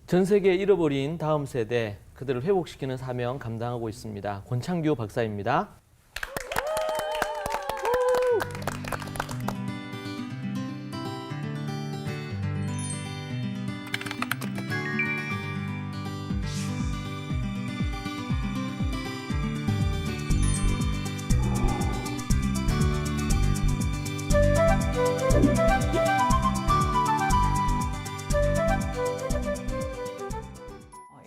전 세계에 잃어버린 다음 세대, 그들을 회복시키는 사명 감당하고 있습니다. 권창규 박사입니다.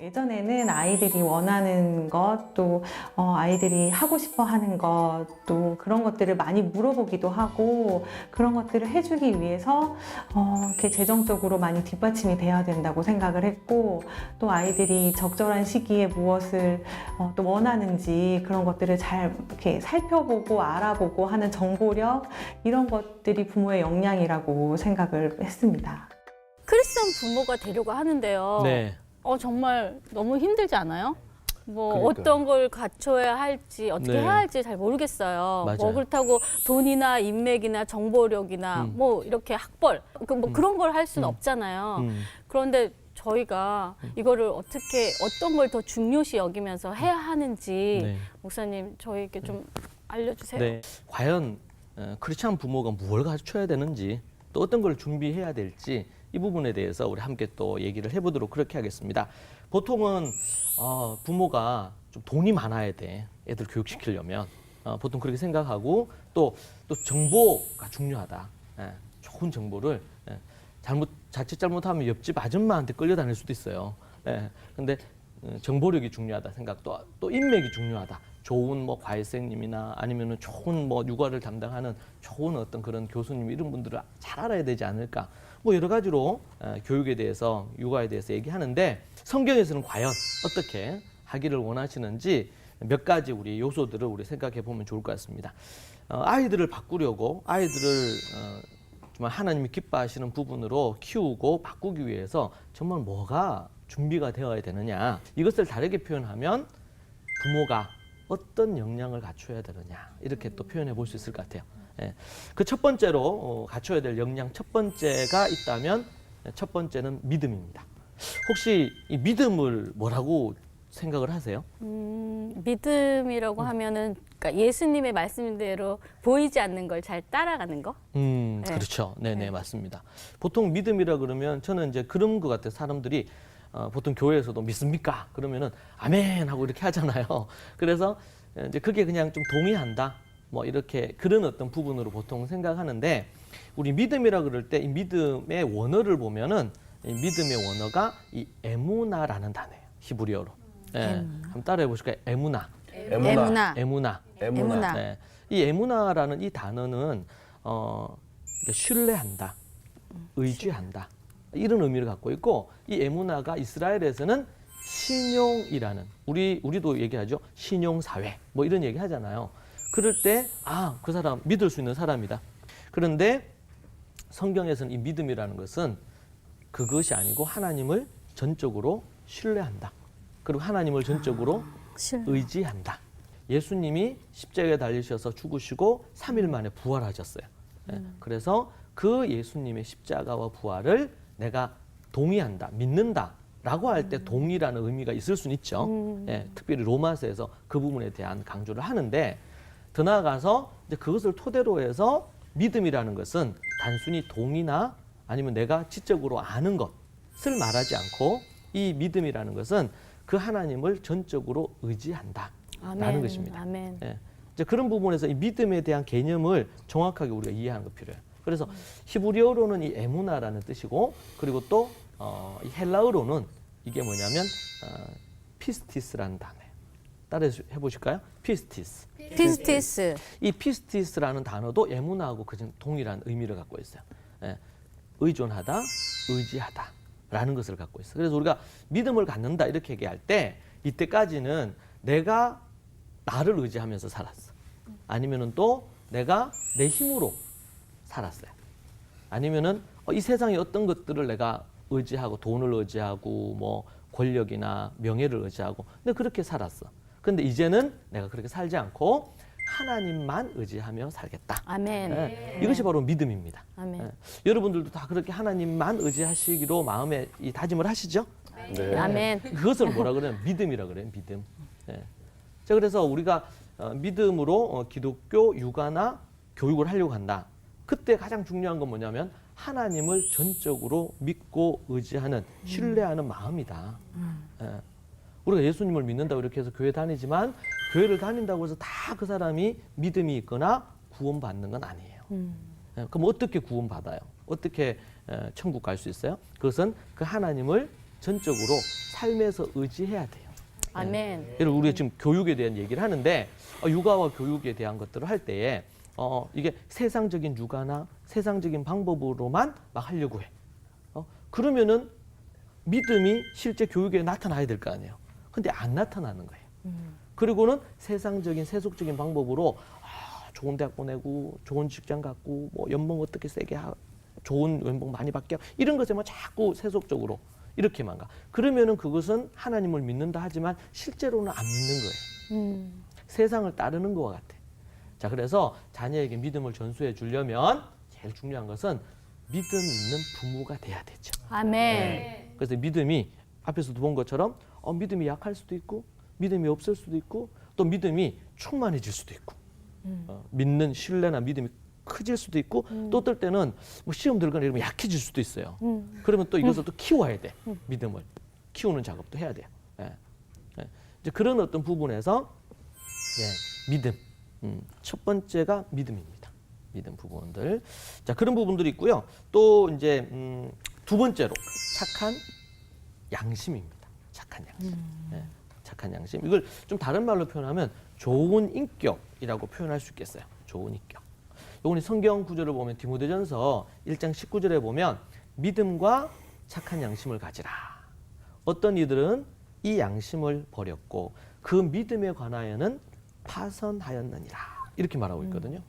예전에는 아이들이 원하는 것, 또 아이들이 하고 싶어 하는 것, 또 그런 것들을 많이 물어보기도 하고 그런 것들을 해주기 위해서 이렇게 재정적으로 많이 뒷받침이 돼야 된다고 생각을 했고, 또 아이들이 적절한 시기에 무엇을 또 원하는지 그런 것들을 잘 이렇게 살펴보고 알아보고 하는 정보력, 이런 것들이 부모의 역량이라고 생각을 했습니다. 크리스천 부모가 되려고 하는데요. 네. 정말 너무 힘들지 않아요? 뭐 그러니까요. 어떤 걸 갖춰야 할지 어떻게 네. 해야 할지 잘 모르겠어요. 맞아요. 뭐 그렇다고 돈이나 인맥이나 정보력이나 뭐 이렇게 학벌 뭐 그런 걸 할 수는 없잖아요. 그런데 저희가 이거를 어떻게 어떤 걸 더 중요시 여기면서 해야 하는지 네. 목사님 저희에게 좀 알려주세요. 네. 과연 크리스찬 부모가 뭘 갖춰야 되는지, 또 어떤 걸 준비해야 될지, 이 부분에 대해서 우리 함께 또 얘기를 해보도록 그렇게 하겠습니다. 보통은 부모가 좀 돈이 많아야 돼, 애들 교육시키려면. 보통 그렇게 생각하고 또 정보가 중요하다. 좋은 정보를 자칫 잘못하면 옆집 아줌마한테 끌려다닐 수도 있어요. 근데 정보력이 중요하다 생각, 또 인맥이 중요하다. 좋은 뭐 과외선생님이나 아니면은 좋은 뭐 육아를 담당하는 좋은 어떤 그런 교수님, 이런 분들을 잘 알아야 되지 않을까. 뭐 여러 가지로 교육에 대해서, 육아에 대해서 얘기하는데, 성경에서는 과연 어떻게 하기를 원하시는지 몇 가지 우리 요소들을 우리 생각해 보면 좋을 것 같습니다. 아이들을 바꾸려고, 아이들을 정말 하나님이 기뻐하시는 부분으로 키우고 바꾸기 위해서 정말 뭐가 준비가 되어야 되느냐, 이것을 다르게 표현하면 부모가 어떤 역량을 갖춰야 되느냐, 이렇게 또 표현해 볼 수 있을 것 같아요. 그 첫 번째로 갖춰야 될 역량 첫 번째가 있다면, 첫 번째는 믿음입니다. 혹시 이 믿음을 뭐라고 생각을 하세요? 믿음이라고 하면은 그러니까 예수님의 말씀대로 보이지 않는 걸 잘 따라가는 거? 그렇죠. 네네, 네. 맞습니다. 보통 믿음이라 그러면 저는 이제 그런 것 같아요. 사람들이 보통 교회에서도 믿습니까? 그러면은 아멘 하고 이렇게 하잖아요. 그래서 이제 그게 그냥 좀 동의한다, 뭐 이렇게 그런 어떤 부분으로 보통 생각하는데, 우리 믿음이라 그럴 때 이 믿음의 원어를 보면은 이 믿음의 원어가 이 에무나라는 단어예요. 히브리어로. 한번 따라해 보실까요? 에무나. 에무나. 에무나. 에무나. 네. 이 에무나라는 이 단어는 신뢰한다, 의지한다, 이런 의미를 갖고 있고, 이 에무나가 이스라엘에서는 신용이라는, 우리도 얘기하죠. 신용사회, 뭐 이런 얘기 하잖아요. 그럴 때, 그 사람 믿을 수 있는 사람이다. 그런데 성경에서는 이 믿음이라는 것은 그것이 아니고 하나님을 전적으로 신뢰한다. 그리고 하나님을 전적으로 의지한다. 예수님이 십자가에 달리셔서 죽으시고 3일 만에 부활하셨어요. 그래서 그 예수님의 십자가와 부활을 내가 동의한다, 믿는다 라고 할 때 동의라는 의미가 있을 수는 있죠. 특별히 로마서에서 그 부분에 대한 강조를 하는데, 더 나아가서 이제 그것을 토대로 해서 믿음이라는 것은 단순히 동의나 아니면 내가 지적으로 아는 것을 말하지 않고, 이 믿음이라는 것은 그 하나님을 전적으로 의지한다 라는 것입니다. 아멘. 이제 그런 부분에서 이 믿음에 대한 개념을 정확하게 우리가 이해하는 거 필요해요. 그래서 히브리어로는 이 에무나라는 뜻이고, 그리고 또 이 헬라어로는 이게 뭐냐면 피스티스라는 단어예요. 따라해 보실까요? 피스티스. 피스티스. 이 피스티스라는 단어도 에무나하고 동일한 의미를 갖고 있어요. 의존하다, 의지하다라는 것을 갖고 있어요. 그래서 우리가 믿음을 갖는다 이렇게 얘기할 때, 이때까지는 내가 나를 의지하면서 살았어. 아니면은 또 내가 내 힘으로 살았어요. 아니면은 이 세상의 어떤 것들을 내가 의지하고, 돈을 의지하고, 뭐 권력이나 명예를 의지하고, 근데 그렇게 살았어. 근데 이제는 내가 그렇게 살지 않고 하나님만 의지하며 살겠다. 아멘. 이것이 바로 믿음입니다. 아멘. 여러분들도 다 그렇게 하나님만 의지하시기로 마음에 이 다짐을 하시죠? 네. 아멘. 그것을 뭐라 그래요? 믿음이라 그래요. 믿음. 예. 자, 그래서 우리가 믿음으로 기독교 육아나 교육을 하려고 한다. 그때 가장 중요한 건 뭐냐면 하나님을 전적으로 믿고 의지하는 신뢰하는 마음이다. 예. 우리가 예수님을 믿는다고 이렇게 해서 교회 다니지만 교회를 다닌다고 해서 다 그 사람이 믿음이 있거나 구원받는 건 아니에요. 예. 그럼 어떻게 구원받아요? 어떻게 천국 갈 수 있어요? 그것은 그 하나님을 전적으로 삶에서 의지해야 돼요. 아멘. 예를 우리가 지금 교육에 대한 얘기를 하는데 육아와 교육에 대한 것들을 할 때에 이게 세상적인 육아나 세상적인 방법으로만 막 하려고 해. 그러면은 믿음이 실제 교육에 나타나야 될 거 아니에요. 근데 안 나타나는 거예요. 그리고는 세상적인 세속적인 방법으로 좋은 대학 보내고 좋은 직장 갖고 뭐 연봉 어떻게 세게 하고 좋은 연봉 많이 받게 하고 이런 것에만 자꾸 세속적으로 이렇게만 가. 그러면은 그것은 하나님을 믿는다 하지만 실제로는 안 믿는 거예요. 세상을 따르는 것과 같아. 자, 그래서 자녀에게 믿음을 전수해 주려면 제일 중요한 것은 믿음 있는 부모가 돼야 되죠. 아멘. 그래서 믿음이 앞에서도 본 것처럼 믿음이 약할 수도 있고 믿음이 없을 수도 있고 또 믿음이 충만해질 수도 있고 믿는 신뢰나 믿음이 커질 수도 있고 또 어떨 때는 뭐 시험 들거나 이러면 약해질 수도 있어요. 그러면 또 이것을 또 키워야 돼. 믿음을 키우는 작업도 해야 돼요. 예. 예. 이제 그런 어떤 부분에서 믿음 첫 번째가 믿음입니다. 믿음 부분들. 자, 그런 부분들이 있고요. 또 이제 두 번째로 착한 양심입니다. 착한 양심. 예. 착한 양심. 이걸 좀 다른 말로 표현하면 좋은 인격이라고 표현할 수 있겠어요. 좋은 인격. 요거는 성경 구절을 보면 디모데전서 1장 19절에 보면 믿음과 착한 양심을 가지라. 어떤 이들은 이 양심을 버렸고 그 믿음에 관하여는 파선하였느니라. 이렇게 말하고 있거든요.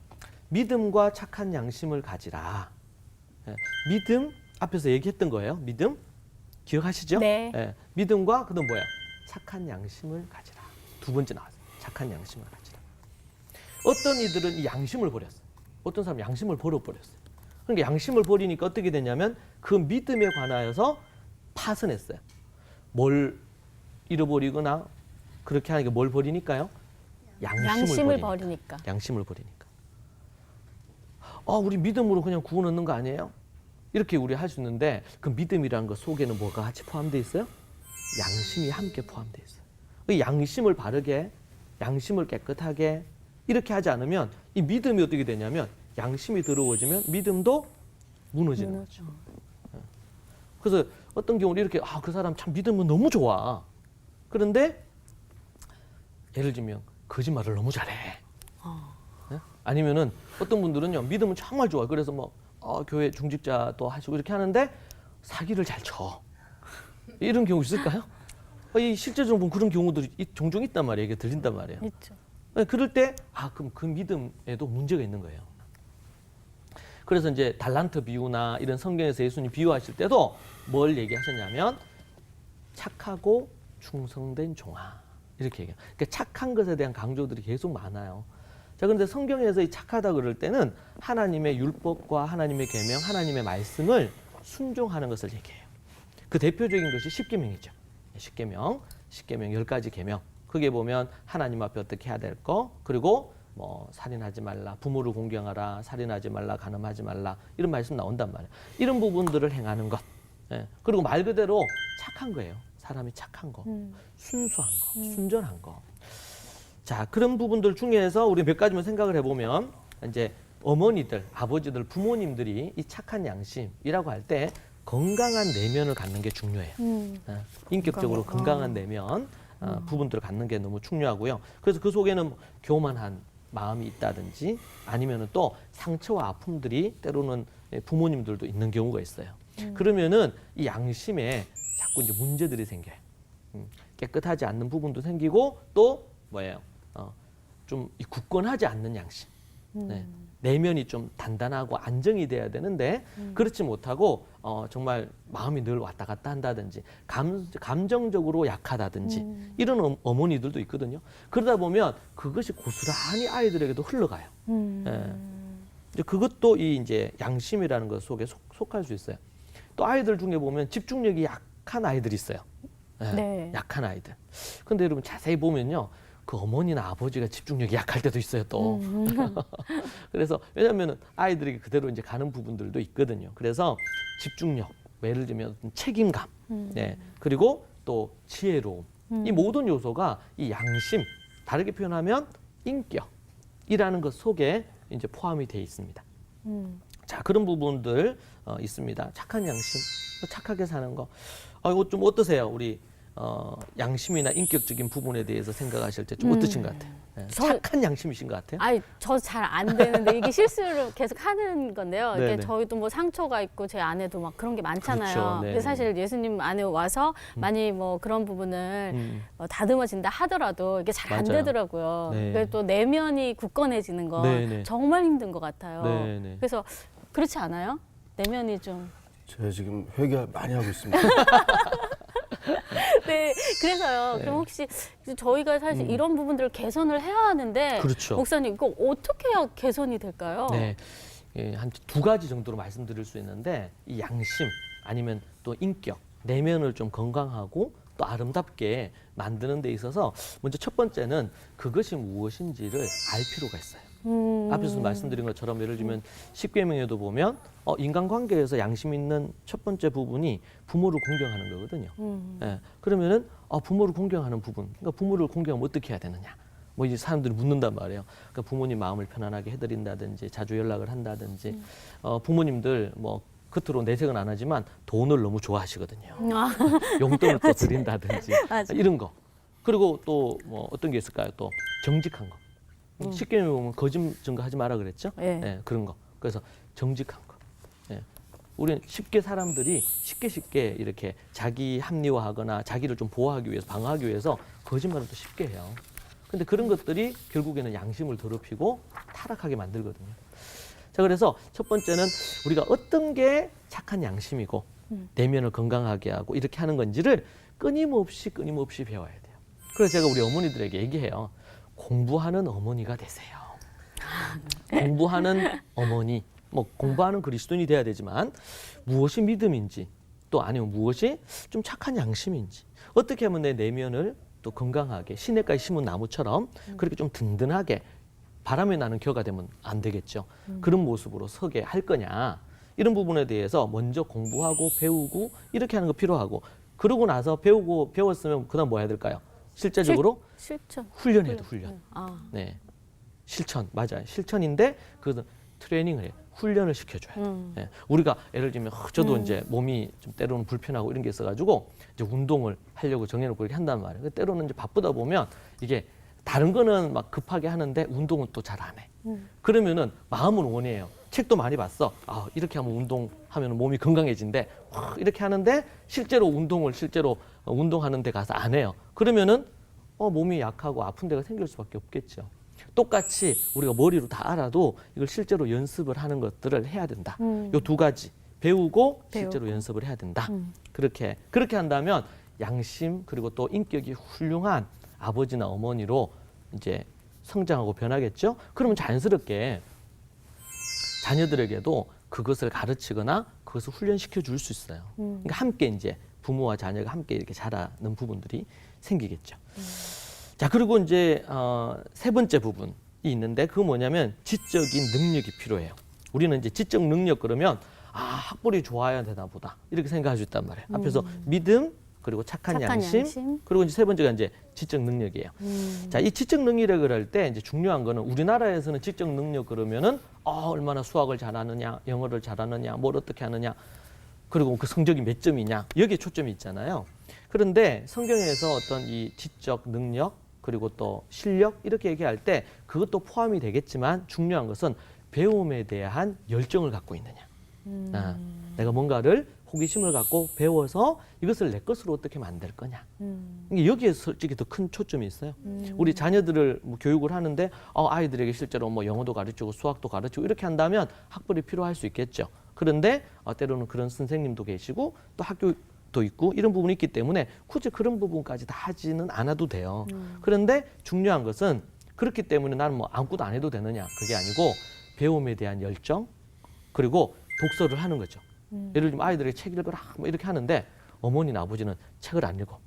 믿음과 착한 양심을 가지라. 예, 믿음 앞에서 얘기했던 거예요. 믿음 기억하시죠? 네. 예, 믿음과 그다음 뭐야? 착한 양심을 가지라. 두 번째 나왔어요. 착한 양심을 가지라. 어떤 이들은 이 양심을 버렸어요. 어떤 사람은 양심을 버려버렸어요. 그러니까 양심을 버리니까 어떻게 되냐면 그 믿음에 관하여서 파선했어요. 뭘 잃어버리거나 그렇게 하니까 뭘 버리니까요? 양심을 버리니까. 양심을 버리니까. 우리 믿음으로 그냥 구원 얻는 거 아니에요? 이렇게 우리 할 수 있는데 그 믿음이라는 것 속에는 뭐가 같이 포함되어 있어요? 양심이 함께 포함되어 있어요. 이 양심을 바르게, 양심을 깨끗하게 이렇게 하지 않으면 이 믿음이 어떻게 되냐면 양심이 더러워지면 믿음도 무너지는 거죠. 그래서 어떤 경우는 이렇게 그 사람 참 믿음은 너무 좋아. 그런데 예를 들면 거짓말을 너무 잘해. 네? 아니면은 어떤 분들은요 믿음은 정말 좋아. 그래서 뭐 교회 중직자도 하시고 이렇게 하는데 사기를 잘 쳐. 이런 경우 있을까요? 이 실제적으로 보면 그런 경우들이 종종 있단 말이에요. 이게 들린단 말이에요. 있죠. 그럴 때 그럼 그 믿음에도 문제가 있는 거예요. 그래서 이제 달란트 비유나 이런 성경에서 예수님 비유하실 때도 뭘 얘기하셨냐면 착하고 충성된 종아 이렇게 얘기해요. 그러니까 착한 것에 대한 강조들이 계속 많아요. 자, 그런데 성경에서 이 착하다 그럴 때는 하나님의 율법과 하나님의 계명, 하나님의 말씀을 순종하는 것을 얘기해요. 그 대표적인 것이 십계명이죠. 십계명 10가지 계명. 거기에 보면 하나님 앞에 어떻게 해야 될 거, 그리고 뭐 살인하지 말라, 부모를 공경하라, 살인하지 말라, 간음하지 말라 이런 말씀 나온단 말이에요. 이런 부분들을 행하는 것. 그리고 말 그대로 착한 거예요. 사람이 착한 거, 순수한 거, 순전한 거. 자, 그런 부분들 중에서 우리 몇 가지만 생각을 해보면 이제 어머니들, 아버지들, 부모님들이 이 착한 양심이라고 할 때 건강한 내면을 갖는 게 중요해요. 인격적으로 건강한 내면 부분들을 갖는 게 너무 중요하고요. 그래서 그 속에는 교만한 마음이 있다든지 아니면은 또 상처와 아픔들이 때로는 부모님들도 있는 경우가 있어요. 그러면은 이 양심에 자꾸 이제 문제들이 생겨요. 깨끗하지 않는 부분도 생기고 또 뭐예요? 좀 굳건하지 않는 양심. 네. 내면이 좀 단단하고 안정이 돼야 되는데 그렇지 못하고 정말 마음이 늘 왔다 갔다 한다든지 감정적으로 약하다든지 이런 어머니들도 있거든요. 그러다 보면 그것이 고스란히 아이들에게도 흘러가요. 예. 이제 그것도 이 이제 양심이라는 것 속에 속할 수 있어요. 또 아이들 중에 보면 집중력이 약한 아이들이 있어요. 예, 네. 약한 아이들. 근데 여러분 자세히 보면요. 그 어머니나 아버지가 집중력이 약할 때도 있어요, 또. 그래서 왜냐하면 아이들에게 그대로 이제 가는 부분들도 있거든요. 그래서 집중력, 예를 들면 책임감, 네, 그리고 또 지혜로움. 이 모든 요소가 이 양심, 다르게 표현하면 인격이라는 것 속에 이제 포함이 돼 있습니다. 자, 그런 부분들 있습니다. 착한 양심, 착하게 사는 거. 이거 좀 어떠세요? 우리 양심이나 인격적인 부분에 대해서 생각하실 때 좀 어떠신 것 같아요? 네, 착한 양심이신 것 같아요? 아니, 저 잘 안 되는데 이게 실수를 계속 하는 건데요. 이게 네네. 저희도 뭐 상처가 있고 제 안에도 막 그런 게 많잖아요. 그렇죠. 근데 네네. 사실 예수님 안에 와서 많이 뭐 그런 부분을 다듬어진다 하더라도 이게 잘 안 맞아요. 되더라고요. 네. 그게 또 내면이 굳건해지는 건 네네. 정말 힘든 것 같아요. 네네. 그래서 그렇지 않아요? 내면이 좀. 제가 지금 회개 많이 하고 있습니다. 네, 그래서요. 네. 그럼 혹시 저희가 사실 이런 부분들을 개선을 해야 하는데, 그렇죠. 목사님 이거 어떻게 해야 개선이 될까요? 네, 한 두 가지 정도로 말씀드릴 수 있는데 이 양심 아니면 또 인격, 내면을 좀 건강하고 또 아름답게 만드는 데 있어서 먼저 첫 번째는 그것이 무엇인지를 알 필요가 있어요. 앞에서 말씀드린 것처럼 예를 들면 십계명에도 보면 인간관계에서 양심 있는 첫 번째 부분이 부모를 공경하는 거거든요. 예, 그러면은 부모를 공경하는 부분, 그러니까 부모를 공경하면 어떻게 해야 되느냐? 뭐 이제 사람들이 묻는단 말이에요. 그러니까 부모님 마음을 편안하게 해드린다든지 자주 연락을 한다든지 부모님들 뭐 겉으로 내색은 안 하지만 돈을 너무 좋아하시거든요. 아, 용돈을 또 드린다든지 맞아. 이런 거. 그리고 또 뭐 어떤 게 있을까요? 또 정직한 거. 쉽게 보면 거짓 증거하지 마라 그랬죠? 예. 예, 그런 거. 그래서 정직한 거. 예. 우리는 쉽게 사람들이 쉽게 이렇게 자기 합리화하거나 자기를 좀 보호하기 위해서 방어하기 위해서 거짓말을 또 쉽게 해요. 근데 그런 것들이 결국에는 양심을 더럽히고 타락하게 만들거든요. 자, 그래서 첫 번째는 우리가 어떤 게 착한 양심이고 내면을 건강하게 하고 이렇게 하는 건지를 끊임없이 배워야 돼요. 그래서 제가 우리 어머니들에게 얘기해요. 공부하는 어머니가 되세요. 공부하는 어머니, 뭐 공부하는 그리스도인이 돼야 되지만 무엇이 믿음인지 또 아니면 무엇이 좀 착한 양심인지 어떻게 하면 내 내면을 또 건강하게 시냇가에 심은 나무처럼 그렇게 좀 든든하게 바람이 나는 겨가 되면 안 되겠죠. 그런 모습으로 서게 할 거냐. 이런 부분에 대해서 먼저 공부하고 배우고 이렇게 하는 거 필요하고 그러고 나서 배웠으면 그다음 뭐 해야 될까요? 실제적으로 실천. 훈련해야 돼, 훈련. 아, 네. 실천, 맞아요. 실천인데 그 트레이닝을 해요. 훈련을 시켜줘요. 예. 우리가 예를 들면 저도 이제 몸이 좀 때로는 불편하고 이런 게 있어가지고 이제 운동을 하려고 정해놓고 이렇게 한단 말이에요. 근데 때로는 이제 바쁘다 보면 이게 다른 거는 막 급하게 하는데 운동은 또 잘 안 해. 그러면은 마음은 원해요. 책도 많이 봤어. 이렇게 하면 운동하면 몸이 건강해진대. 이렇게 하는데 실제로 운동하는 데 가서 안 해요. 그러면은 몸이 약하고 아픈 데가 생길 수밖에 없겠죠. 똑같이 우리가 머리로 다 알아도 이걸 실제로 연습을 하는 것들을 해야 된다. 요 두 가지 배우고 실제로 연습을 해야 된다. 그렇게 한다면 양심 그리고 또 인격이 훌륭한 아버지나 어머니로 이제 성장하고 변하겠죠. 그러면 자연스럽게 자녀들에게도 그것을 가르치거나 그것을 훈련시켜 줄 수 있어요. 그러니까 함께 이제 부모와 자녀가 함께 이렇게 자라는 부분들이 생기겠죠. 자, 그리고 이제 세 번째 부분이 있는데 그거 뭐냐면 지적인 능력이 필요해요. 우리는 이제 지적 능력 그러면 학벌이 좋아야 되나 보다 이렇게 생각할 수 있단 말이에요. 앞에서 믿음 그리고 착한 양심 그리고 이제 세 번째가 이제 지적 능력이에요. 자, 이 지적 능력을 할 때 이제 중요한 거는 우리나라에서는 지적 능력 그러면은 얼마나 수학을 잘하느냐, 영어를 잘하느냐, 뭘 어떻게 하느냐, 그리고 그 성적이 몇 점이냐 여기에 초점이 있잖아요. 그런데 성경에서 어떤 이 지적 능력 그리고 또 실력 이렇게 얘기할 때 그것도 포함이 되겠지만 중요한 것은 배움에 대한 열정을 갖고 있느냐. 내가 뭔가를 호기심을 갖고 배워서 이것을 내 것으로 어떻게 만들 거냐. 여기에 솔직히 더 큰 초점이 있어요. 우리 자녀들을 뭐 교육을 하는데 아이들에게 실제로 뭐 영어도 가르치고 수학도 가르치고 이렇게 한다면 학벌이 필요할 수 있겠죠. 그런데 때로는 그런 선생님도 계시고 또 학교도 있고 이런 부분이 있기 때문에 굳이 그런 부분까지 다 하지는 않아도 돼요. 그런데 중요한 것은 그렇기 때문에 나는 뭐 아무것도 안 해도 되느냐 그게 아니고 배움에 대한 열정 그리고 독서를 하는 거죠. 예를 들면 아이들에게 책 읽어라 뭐 이렇게 하는데 어머니나 아버지는 책을 안 읽어.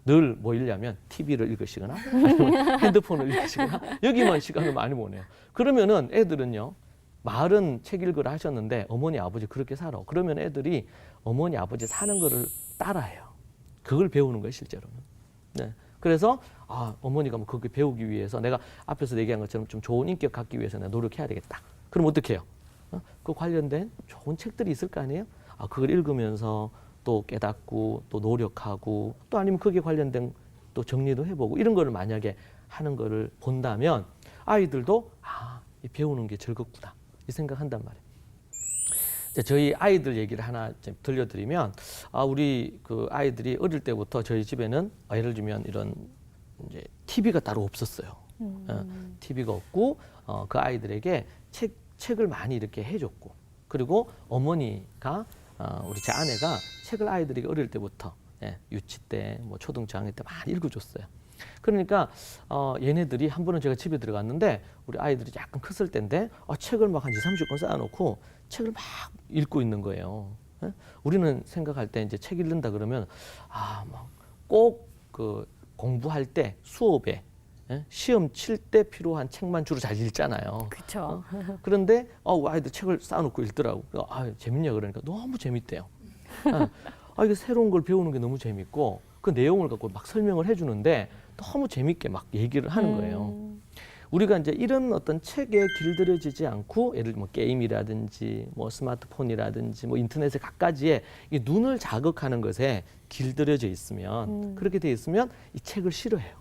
늘 뭐 읽냐면 TV를 읽으시거나 아니면 핸드폰을 읽으시거나 여기만 시간을 많이 보내요. 그러면은 애들은요. 말은 책 읽으라 하셨는데 어머니 아버지 그렇게 살아. 그러면 애들이 어머니 아버지 사는 거를 따라해요. 그걸 배우는 거예요 실제로는. 네. 그래서 어머니가 뭐 그렇게 배우기 위해서 내가 앞에서 얘기한 것처럼 좀 좋은 인격 갖기 위해서 내가 노력해야 되겠다. 그럼 어떻게 해요? 그 관련된 좋은 책들이 있을 거 아니에요? 그걸 읽으면서 또 깨닫고 또 노력하고 또 아니면 거기에 관련된 또 정리도 해보고 이런 거를 만약에 하는 거를 본다면 아이들도 이 배우는 게 즐겁구나 이 생각한단 말이에요. 이제 저희 아이들 얘기를 하나 들려드리면 우리 그 아이들이 어릴 때부터 저희 집에는 예를 들면 이런 이제 TV가 따로 없었어요. TV가 없고 그 아이들에게 책을 많이 이렇게 해줬고 그리고 어머니가 우리 제 아내가 책을 아이들에게 어릴 때부터 유치 때 뭐 초등 저학년 때 많이 읽어줬어요. 그러니까 얘네들이 한 번은 제가 집에 들어갔는데 우리 아이들이 약간 컸을 때인데 책을 막 한 20-30권 쌓아놓고 책을 막 읽고 있는 거예요. 우리는 생각할 때 이제 책 읽는다 그러면 꼭 그 공부할 때 수업에 시험 칠 때 필요한 책만 주로 잘 읽잖아요. 그렇죠. 그런데 아이들 책을 쌓아놓고 읽더라고. 재밌냐 그러니까 너무 재밌대요. 이게 새로운 걸 배우는 게 너무 재밌고 그 내용을 갖고 막 설명을 해주는데 너무 재밌게 막 얘기를 하는 거예요. 우리가 이제 이런 어떤 책에 길들여지지 않고 예를 들면 게임이라든지 뭐 스마트폰이라든지 뭐 인터넷의 갖가지에 이 눈을 자극하는 것에 길들여져 있으면 그렇게 돼 있으면 이 책을 싫어해요.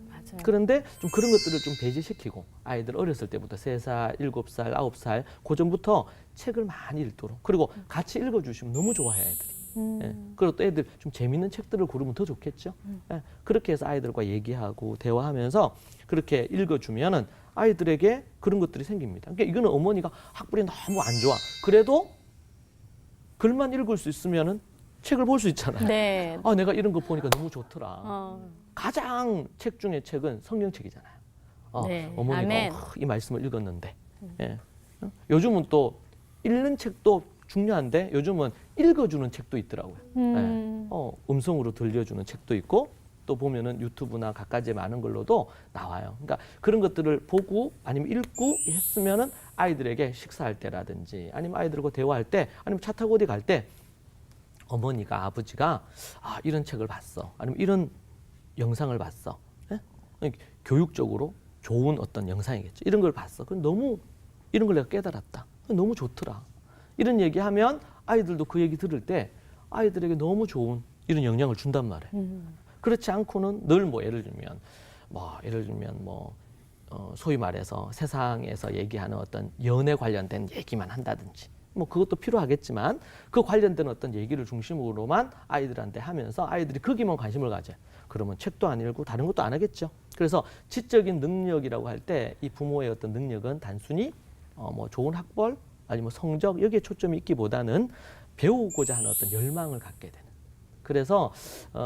맞아요. 그런데 좀 그런 것들을 좀 배제시키고 아이들 어렸을 때부터 3살, 7살, 9살 그 전부터 책을 많이 읽도록 그리고 같이 읽어주시면 너무 좋아해요 애들이. 그리고 또 애들 좀 재밌는 책들을 고르면 더 좋겠죠. 그렇게 해서 아이들과 얘기하고 대화하면서 그렇게 읽어주면은 아이들에게 그런 것들이 생깁니다. 그러니까 이거는 어머니가 학벌이 너무 안 좋아. 그래도 글만 읽을 수 있으면은 책을 볼 수 있잖아요. 네. 내가 이런 거 보니까 너무 좋더라. 가장 책 중에 책은 성경책이잖아요. 네. 어머니가 아멘. 이 말씀을 읽었는데. 요즘은 또 읽는 책도 중요한데 요즘은 읽어주는 책도 있더라고요. 음성으로 들려주는 책도 있고 또 보면은 유튜브나 갖가지 많은 걸로도 나와요. 그러니까 그런 것들을 보고 아니면 읽고 했으면은 아이들에게 식사할 때라든지 아니면 아이들과 대화할 때 아니면 차 타고 어디 갈 때 어머니가 아버지가 이런 책을 봤어. 아니면 이런 영상을 봤어. 교육적으로 좋은 어떤 영상이겠죠. 이런 걸 봤어. 그럼 너무 이런 걸 내가 깨달았다. 너무 좋더라. 이런 얘기하면 아이들도 그 얘기 들을 때 아이들에게 너무 좋은 이런 영향을 준단 말이에요. 그렇지 않고는 늘 예를 들면 소위 말해서 세상에서 얘기하는 어떤 연애 관련된 얘기만 한다든지 그것도 필요하겠지만 그 관련된 어떤 얘기를 중심으로만 아이들한테 하면서 아이들이 거기만 관심을 가져요. 그러면 책도 안 읽고 다른 것도 안 하겠죠. 그래서 지적인 능력이라고 할 때 이 부모의 어떤 능력은 단순히 좋은 학벌 아니면 성적 여기에 초점이 있기보다는 배우고자 하는 어떤 열망을 갖게 되는. 그래서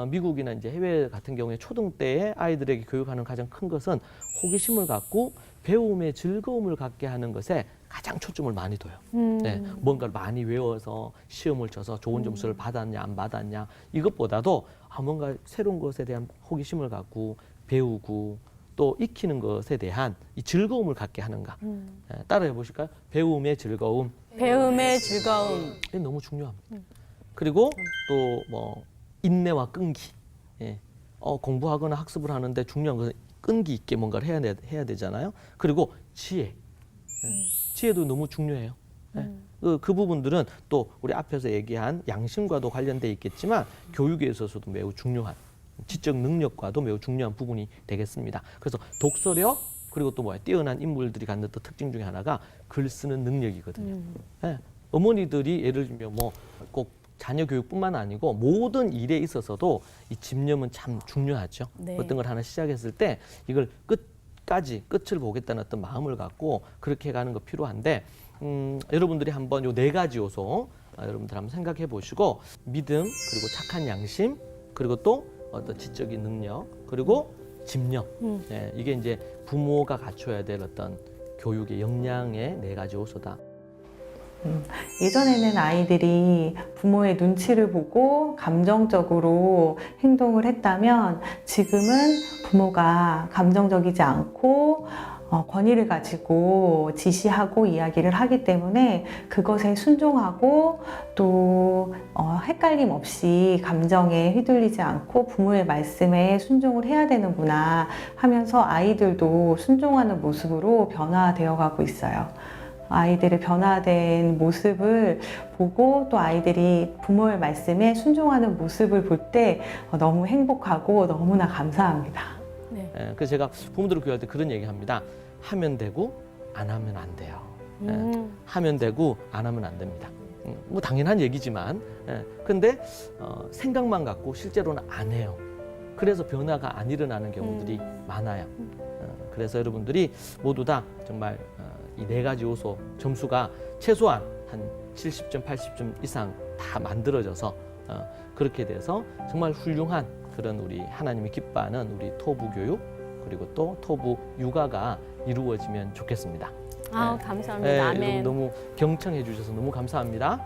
미국이나 이제 해외 같은 경우에 초등 때에 아이들에게 교육하는 가장 큰 것은 호기심을 갖고 배움의 즐거움을 갖게 하는 것에 가장 초점을 많이 둬요. 뭔가를 많이 외워서 시험을 쳐서 좋은 점수를 받았냐 안 받았냐 이것보다도 뭔가 새로운 것에 대한 호기심을 갖고 배우고 또 익히는 것에 대한 이 즐거움을 갖게 하는가. 따라해 보실까요? 배움의 즐거움. 배움의 즐거움. 이게 너무 중요합니다. 그리고 또 인내와 끈기. 공부하거나 학습을 하는데 중요한 것은 끈기 있게 뭔가를 해야 되잖아요. 그리고 지혜. 지혜도 너무 중요해요. 그 부분들은 또 우리 앞에서 얘기한 양심과도 관련돼 있겠지만 교육에 있어서도 매우 중요한 지적 능력과도 매우 중요한 부분이 되겠습니다. 그래서 독서력 그리고 또 뛰어난 인물들이 갖는 또 특징 중에 하나가 글 쓰는 능력이거든요. 어머니들이 예를 들면 꼭 자녀 교육뿐만 아니고 모든 일에 있어서도 이 집념은 참 중요하죠. 네. 어떤 걸 하나 시작했을 때 이걸 끝까지 끝을 보겠다는 어떤 마음을 갖고 그렇게 가는 거 필요한데 여러분들이 한번 요 4가지 요소 여러분들 한번 생각해 보시고 믿음 그리고 착한 양심 그리고 또 어떤 지적인 능력 그리고 집념 이게 이제 부모가 갖춰야 될 어떤 교육의 역량의 4가지 요소다. 예전에는 아이들이 부모의 눈치를 보고 감정적으로 행동을 했다면 지금은 부모가 감정적이지 않고 권위를 가지고 지시하고 이야기를 하기 때문에 그것에 순종하고 또 헷갈림 없이 감정에 휘둘리지 않고 부모의 말씀에 순종을 해야 되는구나 하면서 아이들도 순종하는 모습으로 변화되어 가고 있어요. 아이들의 변화된 모습을 보고 또 아이들이 부모의 말씀에 순종하는 모습을 볼 때 너무 행복하고 너무나 감사합니다. 네. 그래서 제가 부모들을 교육할 때 그런 얘기합니다. 하면 되고 안 하면 안 돼요. 하면 되고 안 하면 안 됩니다. 뭐 당연한 얘기지만 근데 생각만 갖고 실제로는 안 해요. 그래서 변화가 안 일어나는 경우들이 많아요. 그래서 여러분들이 모두 다 정말 이 네 가지 요소 점수가 최소한 한 70점, 80점 이상 다 만들어져서 그렇게 돼서 정말 훌륭한 그런 우리 하나님이 기뻐하는 우리 토부 교육 그리고 또 토부 육아가 이루어지면 좋겠습니다. 아, 감사합니다. 아멘. 여러분 너무 경청해 주셔서 너무 감사합니다.